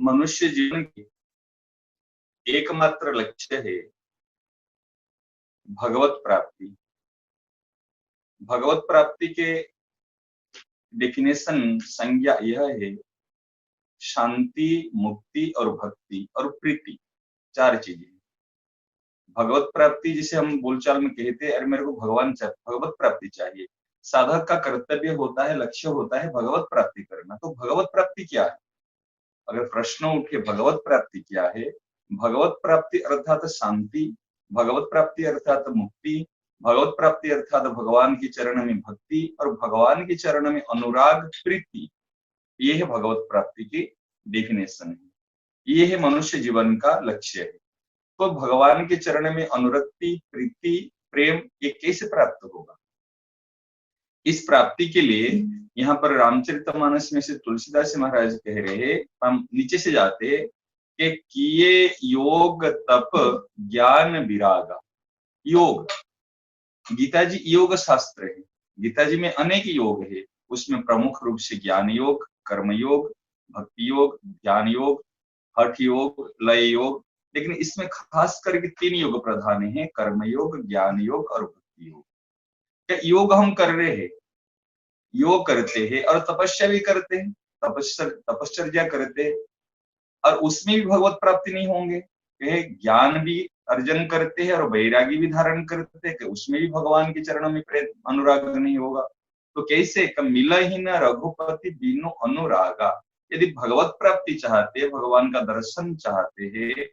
मनुष्य जीवन की एकमात्र लक्ष्य है भगवत प्राप्ति। भगवत प्राप्ति के डेफिनेशन संज्ञा यह है शांति, मुक्ति और भक्ति और प्रीति, चार चीजें। भगवत प्राप्ति जिसे हम बोलचाल में कहते हैं, अरे मेरे को भगवत प्राप्ति चाहिए। साधक का कर्तव्य होता है, लक्ष्य होता है भगवत प्राप्ति करना। तो भगवत प्राप्ति क्या है? अगर प्रश्न उठे भगवत प्राप्ति क्या है, भगवत प्राप्ति अर्थात शांति, भगवत प्राप्ति अर्थात मुक्ति, भगवत प्राप्ति अर्थात भगवान के चरण में भक्ति और भगवान के चरण में अनुराग, प्रीति। ये है भगवत प्राप्ति की डेफिनेशन है। ये है मनुष्य जीवन का लक्ष्य है। तो भगवान के चरण में अनुरक्ति, प्रीति, प्रेम ये कैसे प्राप्त होगा? इस प्राप्ति के लिए यहाँ पर रामचरितमानस में से तुलसीदास महाराज कह रहे हैं, हम नीचे से जाते कि किए योग तप ज्ञान विरागा। योग, गीता जी योग शास्त्र है। गीता जी में अनेक योग है, उसमें प्रमुख रूप से ज्ञान योग, कर्म योग, भक्ति योग, ध्यान योग, हठ योग, लय योग। लेकिन इसमें खास करके तीन योग प्रधान है, कर्म योग, ज्ञान योग और भक्ति योग। क्या योग हम कर रहे हैं, योग करते हैं और तपस्या भी करते हैं, तपश्चर्या करते हैं, और उसमें भी भगवत प्राप्ति नहीं होंगे। ज्ञान भी अर्जन करते हैं और वैरागी भी धारण करते हैं, कि उसमें भी भगवान के चरणों में प्रेम अनुराग नहीं होगा। तो कैसे? मिला ही न रघुपति बिनु अनुरागा। यदि भगवत प्राप्ति चाहते हैं, भगवान का दर्शन चाहते हैं,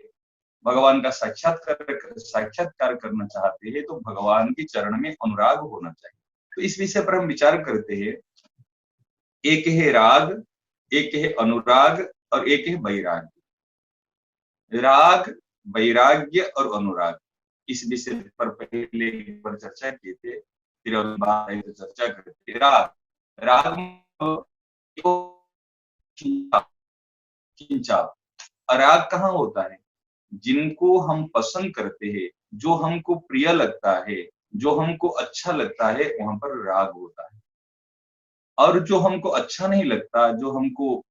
भगवान का साक्षात्कार करना चाहते हैं, तो भगवान के चरण में अनुराग होना चाहिए। तो इस विषय पर हम विचार करते हैं। एक है राग, एक है अनुराग और एक है वैराग्य। राग, वैराग्य और अनुराग, इस विषय पर पहले एक बार चर्चा की थी, फिर बाद तो चर्चा करते। राग खिंचाव। राग कहाँ होता है? जिनको हम पसंद करते हैं, जो हमको प्रिय लगता है, जो हमको अच्छा लगता है, वहां पर राग होता है। और जो हमको अच्छा नहीं लगता, जो हमको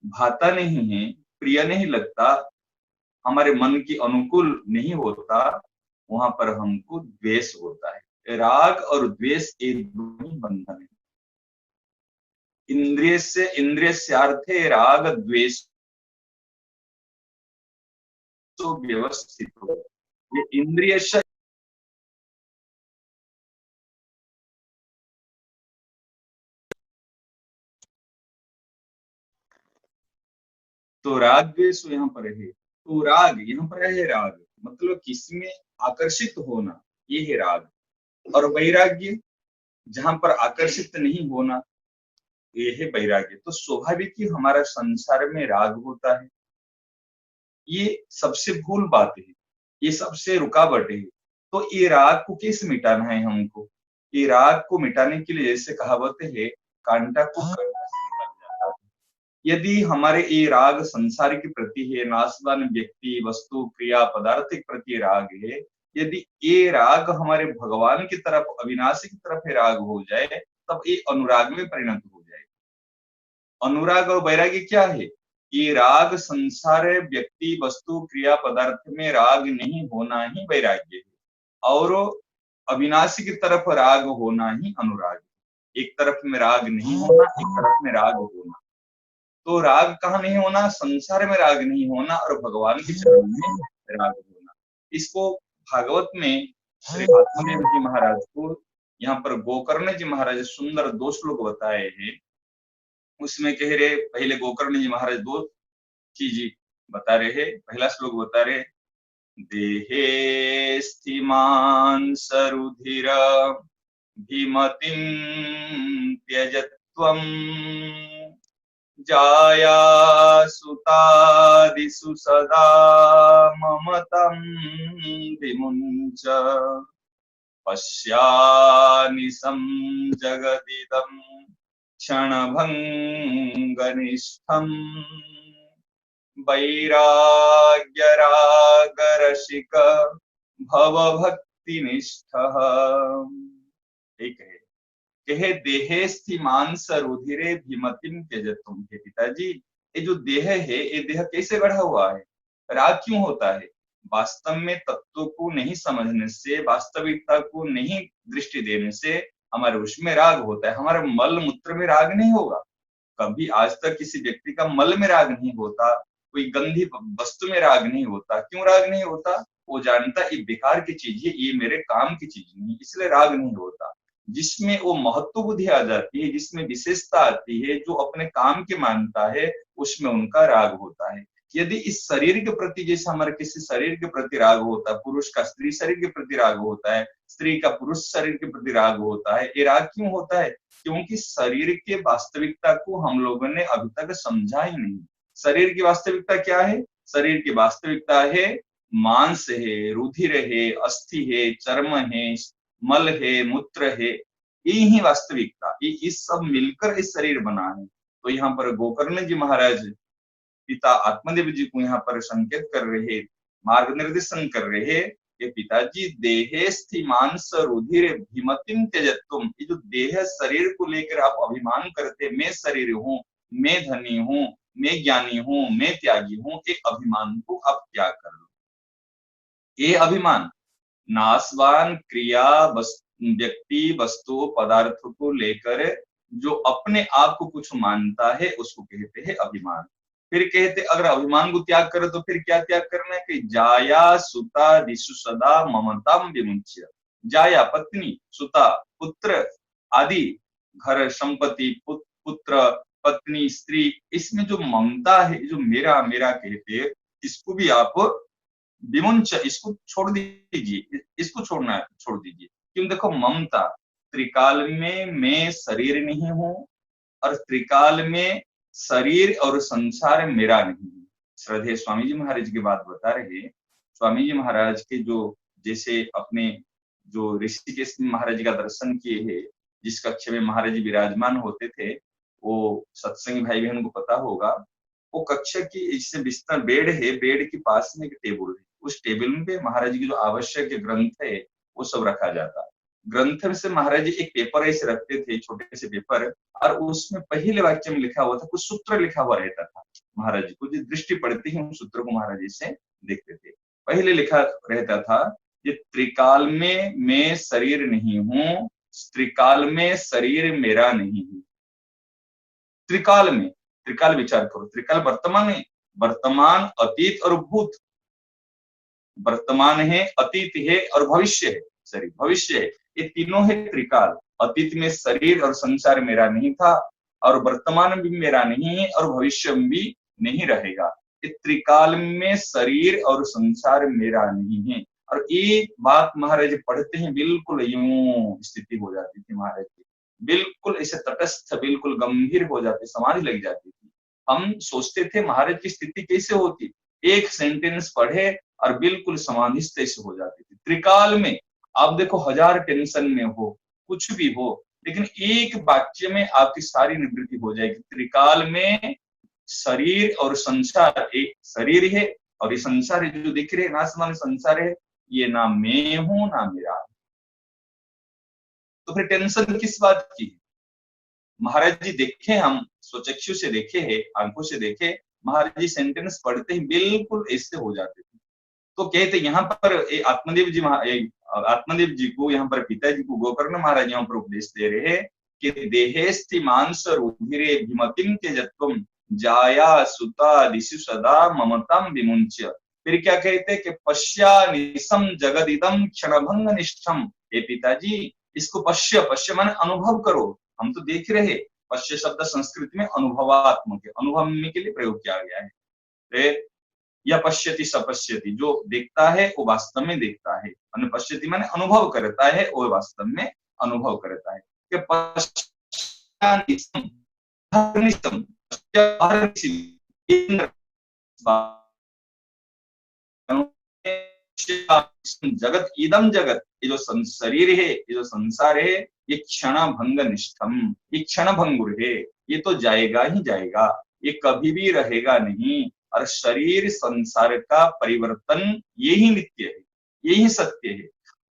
भाता नहीं है, प्रिय नहीं लगता, हमारे मन की अनुकूल नहीं होता, वहां पर हमको द्वेष होता है। राग और द्वेष एक दोनों बंधन है। इंद्रिय से अर्थे राग द्वेष तो व्यवस्थित हो। ये इंद्रिय से तो राग द्वेष यहाँ पर है। तो राग यहाँ पर है, राग मतलब किसमें आकर्षित होना, ये है राग। और वैराग्य जहां पर आकर्षित नहीं होना, ये है वैराग्य। तो स्वाभाविक ही हमारा संसार में राग होता है। ये सबसे भूल बात है, ये सबसे रुकावट है। तो ये राग को कैसे मिटाना है हमको? ये राग को मिटाने के लिए जैसे कहावत है, कांटा को कंटा से निकल जाता है। यदि हमारे ये राग संसार के प्रति है, नाशवान व्यक्ति, वस्तु, क्रिया, पदार्थ के प्रति राग है, यदि ये राग हमारे भगवान की तरफ, अविनाशी की तरफ राग हो जाए, तब ये अनुराग में परिणत हो जाए। अनुराग और वैराग्य क्या है? ये राग संसार, व्यक्ति, वस्तु, क्रिया, पदार्थ में राग नहीं होना ही वैराग्य है, और अविनाशी की तरफ राग होना ही अनुराग है। एक तरफ में राग नहीं होना, एक तरफ में राग होना। तो राग कहाँ नहीं होना? संसार में राग नहीं होना और भगवान के चरण में राग होना। इसको भागवत में श्री आत्मदेव जी महाराज को यहाँ पर गोकर्ण जी महाराज सुंदर दो श्लोक बताए हैं। उसमें कह रहे, पहले गोकर्ण जी महाराज दो चीज बता रहे हैं। पहला श्लोक बता रहे, देहे स्थिमान सरुधिर भीमतिं त्यजत्वं जाया सुतादिषु सदा ममतं विमुञ्च पश्यानिशं जगदिदं क्षणभङ्गनिष्ठं वैराग्यरागरसिक भवभक्तिनिष्ठः। ठीक है, कहे देहे स्थि मांस रुधिरे भीमतिम त्यजतुम। हे पिताजी, ये जो देह है, ये देह कैसे गढ़ा हुआ है, राग क्यों होता है? वास्तव में तत्व को नहीं समझने से, वास्तविकता को नहीं दृष्टि देने से हमारे उसमें राग होता है। हमारे मल मूत्र में राग नहीं होगा, कभी आज तक किसी व्यक्ति का मल में राग नहीं होता, कोई गंदी वस्तु में राग नहीं होता। क्यों राग नहीं होता? वो जानता ये बेकार की चीज है, ये मेरे काम की चीज नहीं, इसलिए राग नहीं होता। जिसमें वो महत्व बुद्धि आ जाती है, जिसमें विशेषता आती है, जो अपने काम के मानता है, उसमें उनका राग होता है। यदि इस शरीर के प्रति, जैसे हमारे किसी शरीर के प्रति राग होता है, पुरुष का स्त्री शरीर के प्रति राग होता है, स्त्री का पुरुष शरीर के प्रति राग होता है, ये राग क्यों होता है? क्योंकि शरीर के वास्तविकता को हम लोगों ने अभी तक समझा ही नहीं। शरीर की वास्तविकता क्या है? शरीर की वास्तविकता है मांस है, रुधिर है, अस्थि है, चर्म है, मल है, मूत्र है, ये ही वास्तविकता, ये इस सब मिलकर इस शरीर बना है। तो यहाँ पर गोकर्ण जी महाराज पिता आत्मदेव जी को यहाँ पर संकेत कर रहे, मार्ग निर्देशन कर रहे कि पिताजी देहे स्थि मांस रुधिर भीमतिम त्यजत्वम, ये जो देह शरीर को लेकर आप अभिमान करते, मैं शरीर हूँ, मैं धनी हूँ, मैं ज्ञानी हूँ, मैं त्यागी हूँ, एक अभिमान को आप त्याग कर लो। ये अभिमान नाशवान क्रिया व्यक्ति वस्तु पदार्थ को लेकर जो अपने आप को कुछ मानता है, उसको कहते हैं अभिमान। फिर कहते अगर अभिमान को त्याग करे तो फिर क्या त्याग करना है कि जाया सुता दिशु सदा ममताम विमुच्य। जाया पत्नी, सुता पुत्र आदि, घर संपत्ति, पुत्र पत्नी स्त्री, इसमें जो ममता है, जो मेरा मेरा कहते, इसको भी आप विमुंच, इसको छोड़ दीजिए, इसको छोड़ दीजिए। क्यों? देखो ममता, त्रिकाल में मैं शरीर नहीं हूं और त्रिकाल में शरीर और संसार मेरा नहीं है। श्रद्धेय स्वामी जी महाराज की बात बता रहे, स्वामी जी महाराज के जो जैसे अपने जो ऋषिकेश महाराज जी का दर्शन किए है, जिस कक्ष में महाराज जी विराजमान होते थे, वो सत्संगी भाई बहन को पता होगा, वो कक्ष की इससे बिस्तर बेड है, बेड के पास में एक टेबल है, उस टेबल पे महाराज जी की जो आवश्यक ग्रंथ है वो सब रखा जाता। ग्रंथ से महाराज जी एक पेपर ऐसे रखते थे, छोटे से पेपर, और उसमें पहले वाक्य में लिखा हुआ था, कुछ सूत्र लिखा हुआ रहता था। महाराज जी को जो दृष्टि पड़ती है उन सूत्र को महाराज जी से देखते थे। पहले लिखा रहता था ये त्रिकाल में मैं शरीर नहीं हूं, त्रिकाल में शरीर मेरा नहीं है। त्रिकाल में, त्रिकाल विचार करो, त्रिकाल वर्तमान है, वर्तमान अतीत और भूत, वर्तमान है, अतीत है और भविष्य है, शरीर भविष्य है, ये तीनों है त्रिकाल। अतीत में शरीर और संसार मेरा नहीं था, और वर्तमान भी मेरा नहीं है, और भविष्य में भी नहीं रहेगा। ये त्रिकाल में शरीर और संसार मेरा नहीं है। और एक बात महाराज पढ़ते हैं, बिल्कुल यूं स्थिति हो जाती थी महाराज की, बिल्कुल ऐसे तटस्थ, बिल्कुल गंभीर हो जाते, समाधि लग जाती थी। हम सोचते थे महाराज की स्थिति कैसे होती, एक सेंटेंस पढ़े और बिल्कुल समाधिस्थ ऐसे हो जाती थी। त्रिकाल में आप देखो, हजार टेंशन में हो, कुछ भी हो, लेकिन एक वाक्य में आपकी सारी निवृत्ति हो जाएगी। त्रिकाल में शरीर और संसार, एक शरीर है और ये संसार है जो दिख रहे नाशवान संसार है, ये ना मैं हूं ना मेरा। तो फिर टेंशन किस बात की? महाराज जी देखे, हम स्वचक्षु से देखे है, आंखों से देखे, महाराज जी सेंटेंस पढ़ते ही बिल्कुल ऐसे हो जाते थे। तो कहते यहाँ पर आत्मदेव जी को, यहाँ पर पिताजी को गोकर्ण महाराज यहाँ पर उपदेश दे रहे हैं कि देहेस्ति मांस रुधिरे भीमतिम त्यजत्वम जाया सुता दिशु सदा ममताम विमुंच्य। फिर क्या कहते कि पश्या निशम जगदिदम क्षणभंग निष्ठम। हे पिताजी, इसको पश्य, पश्य माने अनुभव करो, हम तो देख रहे। पश्य शब्द संस्कृत में अनुभवात्मक है, अनुभवने के लिए प्रयोग किया गया है। या पश्यति सपश्यति, जो देखता है वो वास्तव में देखता है, पश्यति माने अनुभव करता है, वो वास्तव में अनुभव करता है। जगत इदम जगत, ये जो शरीर है, ये जो संसार है, ये क्षण भंग निष्ठम, ये क्षण भंगुर है, ये तो जाएगा ही जाएगा, ये कभी भी रहेगा नहीं। और शरीर संसार का परिवर्तन यही नित्य है, यही सत्य है।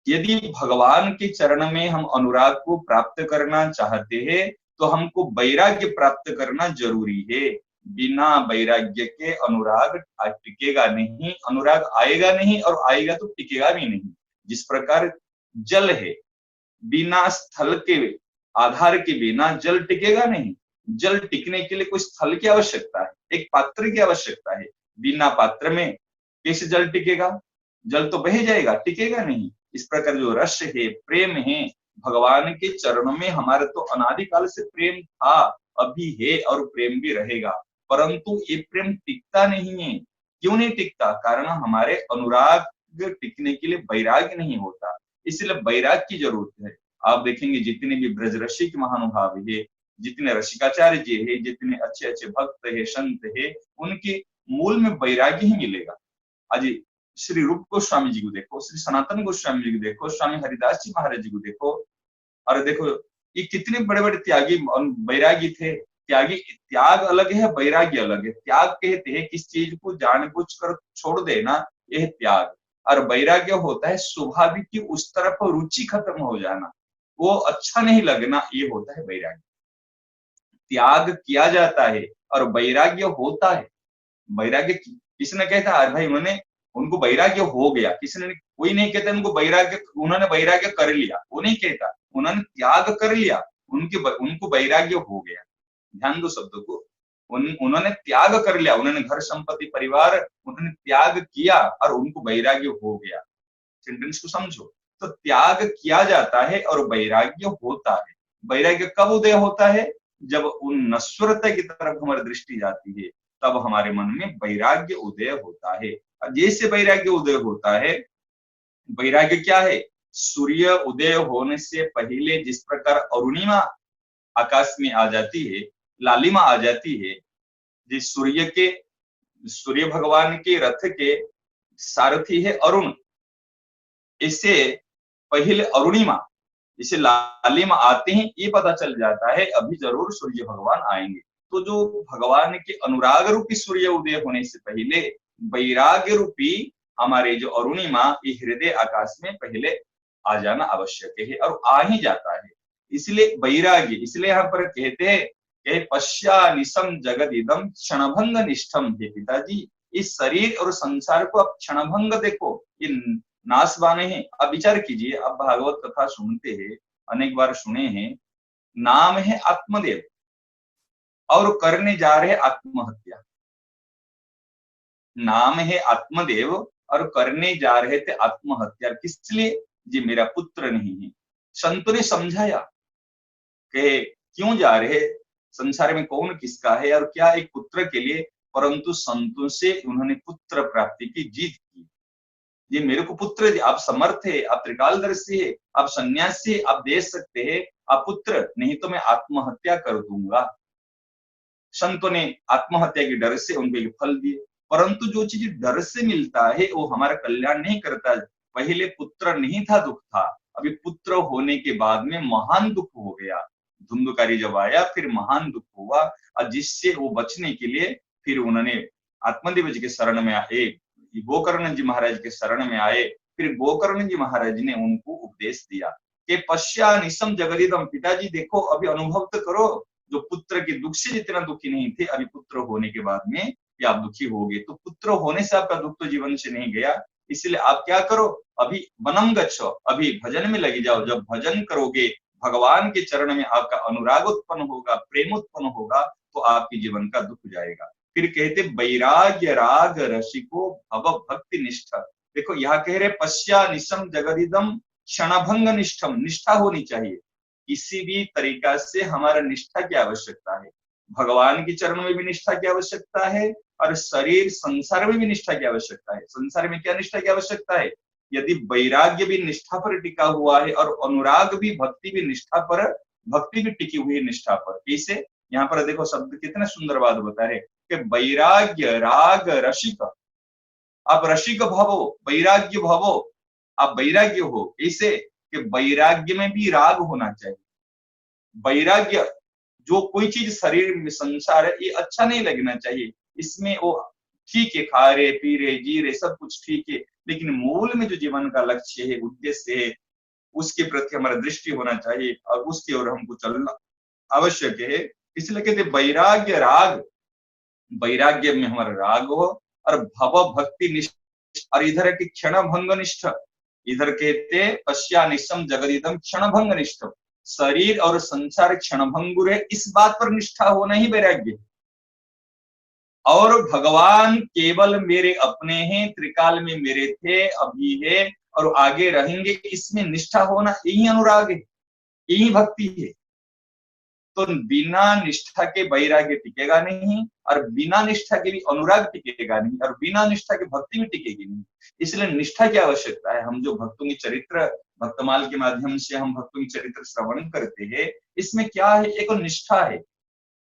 यदि भगवान के चरण में हम अनुराग को प्राप्त करना चाहते हैं तो हमको वैराग्य प्राप्त करना जरूरी है। बिना वैराग्य के अनुराग टिकेगा नहीं, अनुराग आएगा नहीं, और आएगा तो टिकेगा भी नहीं। जिस प्रकार जल है, बिना स्थल के, आधार के बिना जल टिकेगा नहीं। जल टिकने के लिए कोई स्थल की आवश्यकता है, एक पात्र की आवश्यकता है। बिना पात्र में कैसे जल टिकेगा? जल तो बह जाएगा, टिकेगा नहीं। इस प्रकार जो रस है, प्रेम है, भगवान के चरणों में हमारे तो अनादिकाल से प्रेम था, अभी है और प्रेम भी रहेगा। परंतु ये प्रेम टिकता नहीं है। क्यों नहीं टिकता? कारण हमारे अनुराग टिकने के लिए वैराग्य नहीं होता, इसलिए वैराग्य की जरूरत है। आप देखेंगे जितने भी ब्रज रसिक महानुभाव है, जितने रसिकाचार्य जी है, जितने अच्छे अच्छे भक्त है, संत है, उनके मूल में वैराग्य ही मिलेगा। आज श्री रूप गोस्वामी जी को देखो, श्री सनातन गोस्वामी जी को देखो, स्वामी हरिदास जी महाराज जी को देखो, और देखो ये कितने बड़े बड़े त्यागी वैरागी थे। त्यागी, त्याग अलग है, वैराग्य अलग है। त्याग कहते हैं किस चीज को जानबूझकर छोड़ देना, यह त्याग। और वैराग्य होता है स्वाभाविक की उस तरफ रुचि खत्म हो जाना, वो अच्छा नहीं लगना, ये होता है वैराग्य। त्याग किया जाता है और वैराग्य होता है। वैराग्य किसने कहता है भाई उन्होंने, उनको वैराग्य हो गया, किसी ने, कोई नहीं कहता उनको वैराग्य, उन्होंने वैराग्य कर लिया, वो नहीं कहता। उन्होंने त्याग कर लिया, उनको वैराग्य हो गया। ध्यान दो शब्दों को, उन्होंने त्याग कर लिया, उन्होंने घर संपत्ति परिवार उन्होंने त्याग किया और उनको वैराग्य हो गया। सेंटेंस को समझो, तो त्याग किया जाता है और वैराग्य होता है। वैराग्य कब उदय होता है? जब उन नश्वरता की तरफ हमारी दृष्टि जाती है, तब हमारे मन में वैराग्य उदय होता है। जैसे वैराग्य उदय होता है, वैराग्य क्या है? सूर्य उदय होने से पहले जिस प्रकार अरुणिमा आकाश में आ जाती है, लालिमा आ जाती है, जिस सूर्य भगवान के रथ के सारथी है अरुण, इससे पहले अरुणिमा, इसे लालिमा आते ही ये पता चल जाता है अभी जरूर सूर्य भगवान आएंगे। तो जो भगवान के अनुराग रूपी सूर्य उदय होने से पहले वैराग्य रूपी हमारे जो अरुणिमा, ये हृदय आकाश में पहले आ जाना आवश्यक है, और आ ही जाता है। इसलिए वैराग्य, इसलिए यहाँ पर कहते हैं पश्या निशम जगदिदम क्षणभंग निष्ठम हे पिताजी। इस शरीर और संसार को आप क्षणभंग देखो, ये नाशवाने हैं। अब विचार कीजिए, अब भागवत कथा सुनते हैं, अनेक बार सुने हैं, नाम है आत्मदेव और करने जा रहे आत्महत्या। नाम है आत्मदेव और करने जा रहे थे आत्महत्या, किस लिए? जी मेरा पुत्र नहीं है। संतों ने समझाया कि क्यों जा रहे, संसार में कौन किसका है और क्या एक पुत्र के लिए, परंतु संतों से उन्होंने पुत्र प्राप्ति की जीत की। ये मेरे को पुत्र, आप समर्थ है, आप त्रिकालदर्शी है, आप सन्यासी, आप दे सकते हैं, आप पुत्र, नहीं तो मैं आत्महत्या कर दूंगा। संतों ने आत्महत्या के डर से उनको ये फल दिए। परंतु जो चीज डर से मिलता है वो हमारा कल्याण नहीं करता। पहले पुत्र नहीं था, दुख था, अभी पुत्र होने के बाद में महान दुख हो गया। धुंधकारी जब आया फिर महान दुख हुआ, और जिससे वो बचने के लिए फिर उन्होंने आत्मदेव जी के शरण में आए, गोकर्ण जी महाराज के शरण में आए। फिर गोकर्ण जी महाराज ने उनको उपदेश दिया कि पश्या निशम जगदिदम, पिताजी देखो अभी अनुभव तो करो, जो पुत्र के दुख से जितना दुखी नहीं थे, अभी पुत्र होने के बाद में ये आप दुखी हो गए। तो पुत्र होने से आपका दुख तो जीवन से नहीं गया, इसलिए आप क्या करो, अभी वनम गच्छो, अभी भजन में लगी जाओ। जब भजन करोगे, भगवान के चरण में आपका अनुराग उत्पन्न होगा, प्रेम उत्पन्न होगा, तो आपके जीवन का दुख जाएगा। फिर कहते वैराग्य राग रसिको भव भक्ति निष्ठा। देखो यहाँ कह रहे पश्या निशम जगदिदम क्षणभंग निष्ठम, निष्ठा होनी चाहिए। किसी भी तरीका से हमारा निष्ठा की आवश्यकता है, भगवान के चरण में भी निष्ठा की आवश्यकता है, और शरीर संसार में भी निष्ठा की आवश्यकता है। संसार में क्या निष्ठा की आवश्यकता है? यदि वैराग्य भी निष्ठा पर टिका हुआ है और अनुराग भी, भक्ति भी निष्ठा पर, भक्ति भी टिकी हुई है निष्ठा पर। कैसे? यहाँ पर देखो शब्द कितने सुंदर बात बता रहे कि वैराग्य राग रसिक, आप रसिक भवो, वैराग्य भवो, आप वैराग्य हो। कैसे? कि वैराग्य में भी राग होना चाहिए। वैराग्य, जो कोई चीज शरीर में संसार है ये अच्छा नहीं लगना चाहिए, इसमें वो ठीक है, खा रहे पी रहे जी रहे सब कुछ ठीक है, लेकिन मूल में जो जीवन का लक्ष्य है, उद्देश्य है, उसके प्रति हमारा दृष्टि होना चाहिए और उसकी ओर हमको चलना आवश्यक है। इसलिए कहते वैराग्य राग, वैराग्य में हमारा राग हो, और भव भक्ति निष्ठ। और इधर है कि क्षण भंग निष्ठ, इधर कहते पश्या निश्चम जगदिदम क्षण भंग निष्ठ, शरीर और संसार क्षण भंगुर है, इस बात पर निष्ठा होना ही वैराग्य। और भगवान केवल मेरे अपने हैं, त्रिकाल में मेरे थे, अभी है और आगे रहेंगे, इसमें निष्ठा होना, यही अनुराग है, यही भक्ति है। तो बिना निष्ठा के वैराग्य टिकेगा नहीं, और बिना निष्ठा के भी अनुराग टिकेगा नहीं, और बिना निष्ठा के भक्ति भी टिकेगी नहीं। इसलिए निष्ठा की आवश्यकता है। हम जो भक्तों की चरित्र भक्तमाल के माध्यम से हम भक्तों की चरित्र श्रवण करते हैं, इसमें क्या है, एक निष्ठा है।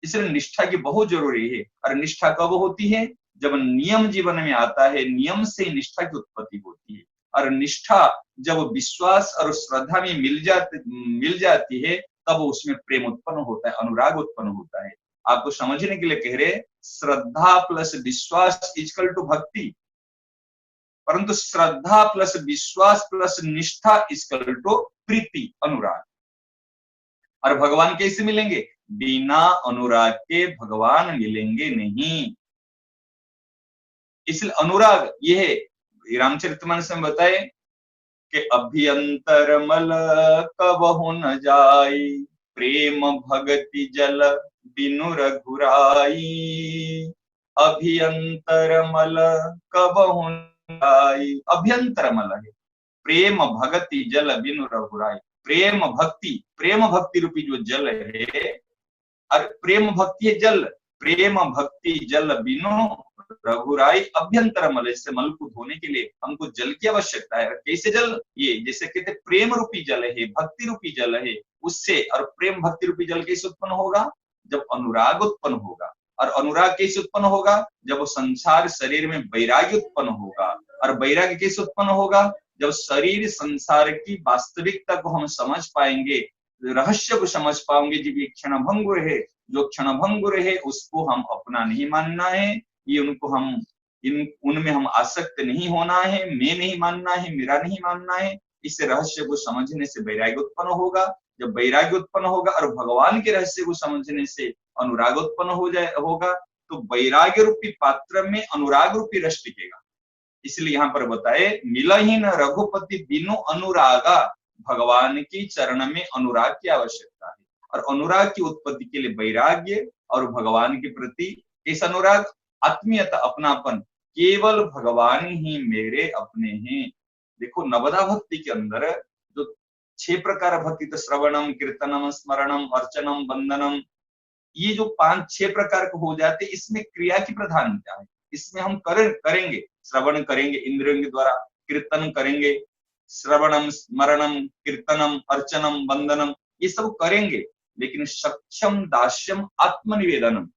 इसलिए निष्ठा की बहुत जरूरी है। और निष्ठा कब होती है, जब नियम जीवन में आता है, नियम से निष्ठा की उत्पत्ति होती है। और निष्ठा जब विश्वास और श्रद्धा में मिल जाती है, तब उसमें प्रेम उत्पन्न होता है, अनुराग उत्पन्न होता है। आपको समझने के लिए कह रहे, श्रद्धा प्लस विश्वास इक्वल टू भक्ति, परंतु श्रद्धा प्लस विश्वास प्लस निष्ठा इक्वल टू प्रीति, अनुराग। और भगवान कैसे मिलेंगे, बिना अनुराग के भगवान मिलेंगे नहीं। इसलिए अनुराग ये है, रामचरितमानस में बताए कि अभ्यंतर मल कबहु न जाई, प्रेम भगति जल बिनु रघुराई। अभ्यंतर मल कबहु न जाई, अभ्यंतर मल है, प्रेम भगति जल बिनु रघुराई। प्रेम भक्ति रूपी जो जल है, और प्रेम भक्ति है जल, प्रेम भक्ति जल बिनु रघुराई। अभ्यंतर मल, से मल को धोने के लिए हमको जल की आवश्यकता है। कैसे जल, ये जैसे कहते प्रेम रूपी जल है, भक्ति रूपी जल है, उससे। और प्रेम भक्ति रूपी जल कैसे उत्पन्न होगा, जब अनुराग उत्पन्न होगा। और अनुराग कैसे उत्पन्न होगा, जब संसार शरीर में वैराग्य उत्पन्न होगा। और वैराग्य कैसे उत्पन्न होगा, जब शरीर संसार की वास्तविकता को हम समझ पाएंगे, रहस्य को समझ पाएंगे। जब ये क्षण भंगुर है, जो क्षण भंगुर है उसको हम अपना नहीं मानना है, ये उनको हम उनमें हम आसक्त नहीं होना है, मैं नहीं मानना है, मेरा नहीं मानना है। इस रहस्य को समझने से वैराग्य उत्पन्न होगा। जब वैराग्य उत्पन्न होगा और भगवान के रहस्य को समझने से अनुराग उत्पन्न होगा, तो वैराग्य रूपी पात्र में अनुराग रूपी रस टिकेगा। इसलिए यहाँ पर बताए, मिला ही न रघुपति बिनु अनुरागा, भगवान की चरण में अनुराग की आवश्यकता है। और अनुराग की उत्पत्ति के लिए वैराग्य, और भगवान के प्रति इस अनुराग, आत्मीयता, अपनापन, केवल भगवान ही मेरे अपने हैं। देखो नवदा भक्ति के अंदर जो 6 प्रकार भक्ति, तो श्रवणम, कीर्तनम, स्मरणम, अर्चनम, वंदनम, ये जो 5-6 प्रकार के हो जाते, इसमें क्रिया की प्रधानता है। इसमें हम करेंगे, श्रवण करेंगे इंद्रियों के द्वारा, कीर्तन करेंगे, श्रवणम, स्मरणम, कीर्तनम, अर्चनम, वंदनम, ये सब करेंगे। लेकिन सक्षम दास्यम आत्मनिवेदनम,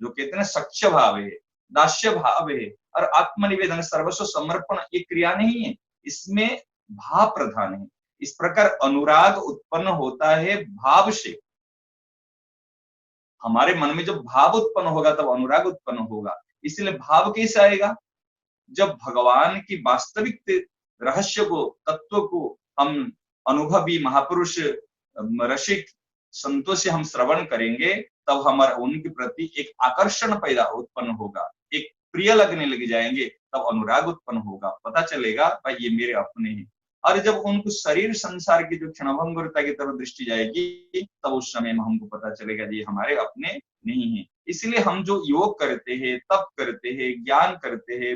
जो कहते हैं सख्य भाव है, दास्य भाव है, और आत्मनिवेदन, सर्वस्व समर्पण, ये क्रिया नहीं है, इसमें भाव प्रधान है। इस प्रकार अनुराग उत्पन्न होता है भाव से। हमारे मन में जब भाव उत्पन्न होगा तब अनुराग उत्पन्न होगा। इसलिए भाव कैसे आएगा, जब भगवान की वास्तविक रहस्य को, तत्व को हम अनुभवी महापुरुष रसिक संतों से हम श्रवण करेंगे, तब हमारा उनके प्रति एक आकर्षण पैदा उत्पन्न होगा, एक प्रिय लगने लग जाएंगे, तब अनुराग उत्पन्न होगा। पता चलेगा भाई ये मेरे अपने हैं। और जब उनको शरीर संसार की जो क्षणभंगुरता की तरफ दृष्टि जाएगी, तब उस समय में हमको पता चलेगा ये हमारे अपने नहीं है। इसलिए हम जो योग करते हैं, तप करते हैं, ज्ञान करते हैं,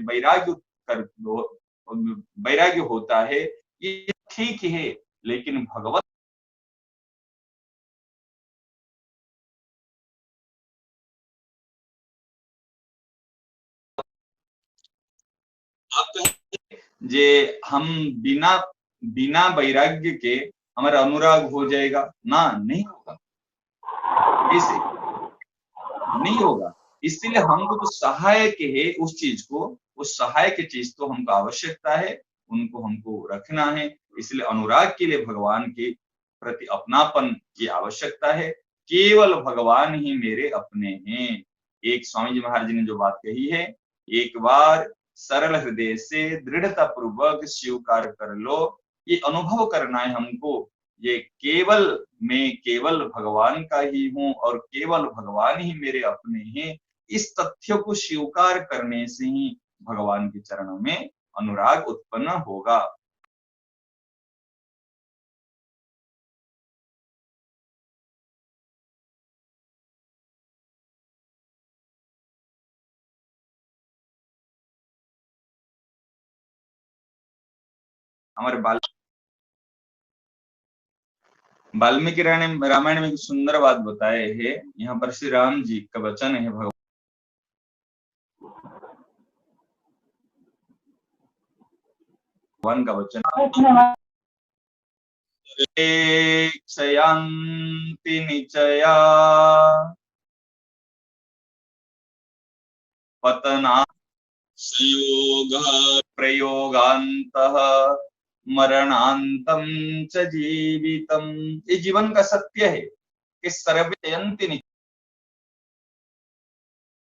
वैराग्य होता है, ये ठीक है, लेकिन भगवत जे हम बिना बिना वैराग्य के हमारा अनुराग हो जाएगा ना, नहीं होगा, इसे नहीं होगा। इसलिए हमको जो सहायक है उस चीज को, उस सहायक चीज तो हमको आवश्यकता है, उनको हमको रखना है। इसलिए अनुराग के लिए भगवान के प्रति अपनापन की आवश्यकता है। केवल भगवान ही मेरे अपने हैं। एक स्वामी जी महाराज जी ने जो बात कही है, एक बार सरल हृदय से दृढ़ता पूर्वक स्वीकार कर लो, ये अनुभव करना है हमको, ये मैं केवल भगवान का ही हूँ और केवल भगवान ही मेरे अपने हैं। इस तथ्य को स्वीकार करने से ही भगवान के चरणों में अनुराग उत्पन्न होगा। हमारे वाल्मीकि रामायण में एक सुंदर बात बताए है। यहाँ पर श्री राम जी का वचन है, भगवान का वचन, क्षयांति निचया पतना संयोग प्रयोगांतः मरणांतम च जीवितम। ये जीवन का सत्य है कि सर्वे जयंति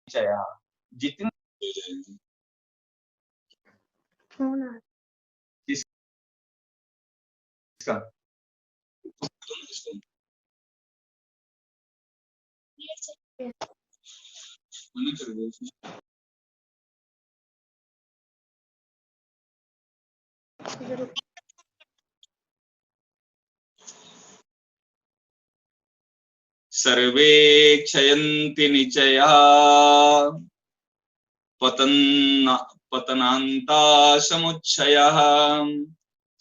निचया, जितने हो जाएंगे। किसका? सर्वे क्षयन्ति निचया पतनान्ता समुच्छयः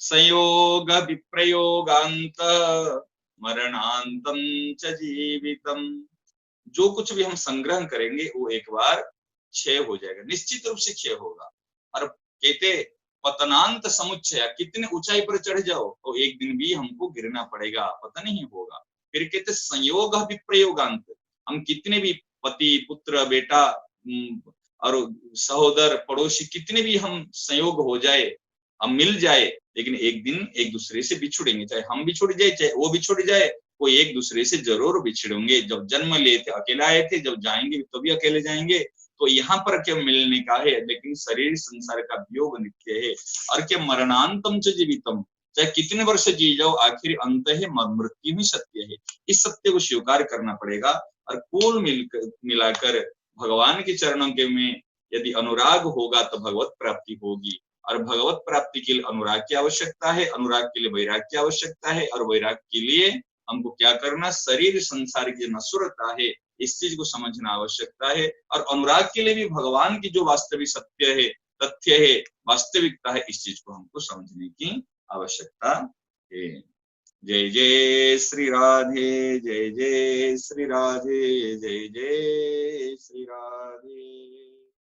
संयोग विप्रयोगांत मरणांतम च जीवितम। जो कुछ भी हम संग्रह करेंगे वो एक बार क्षय हो जाएगा, निश्चित रूप से क्षय होगा। और कहते पतनांत समुच्चय, कितने ऊंचाई पर चढ़ जाओ तो एक दिन भी हमको गिरना पड़ेगा, पतन ही होगा। फिर कहते संयोग विप्रयोगांत, हम कितने भी पति पुत्र बेटा और सहोदर पड़ोसी कितने भी हम संयोग हो जाए, हम मिल जाए, लेकिन एक दिन एक दूसरे से बिछुड़ेंगे। चाहे हम बिछुड़ जाए चाहे वो बिछुड़ जाए, वो एक दूसरे से जरूर बिछड़ेंगे। जब जन्म लिए थे अकेला आए थे, जब जाएंगे तो भी अकेले जाएंगे। तो यहाँ पर क्या मिलने का है, लेकिन शरीर संसार का वियोग नित्य है। और क्या मरणांतम च जीवितम, चाहे कितने वर्ष जी जाओ आखिर अंत है, मृत्यु ही सत्य है। इस सत्य को स्वीकार करना पड़ेगा। और कुल मिलाकर भगवान के चरणों के में यदि अनुराग होगा तो भगवत प्राप्ति होगी। और भगवत प्राप्ति के लिए अनुराग की आवश्यकता है, अनुराग के लिए वैराग की आवश्यकता है, और वैराग के लिए हमको क्या करना, शरीर संसार की नश्वरता है इस चीज को समझना आवश्यकता है। और अनुराग के लिए भी भगवान की जो वास्तविक सत्य है, तथ्य है, वास्तविकता है, इस चीज को हमको समझने की आवश्यकता है। जय जय श्री राधे, जय जय श्री राधे, जय जय श्री राधे।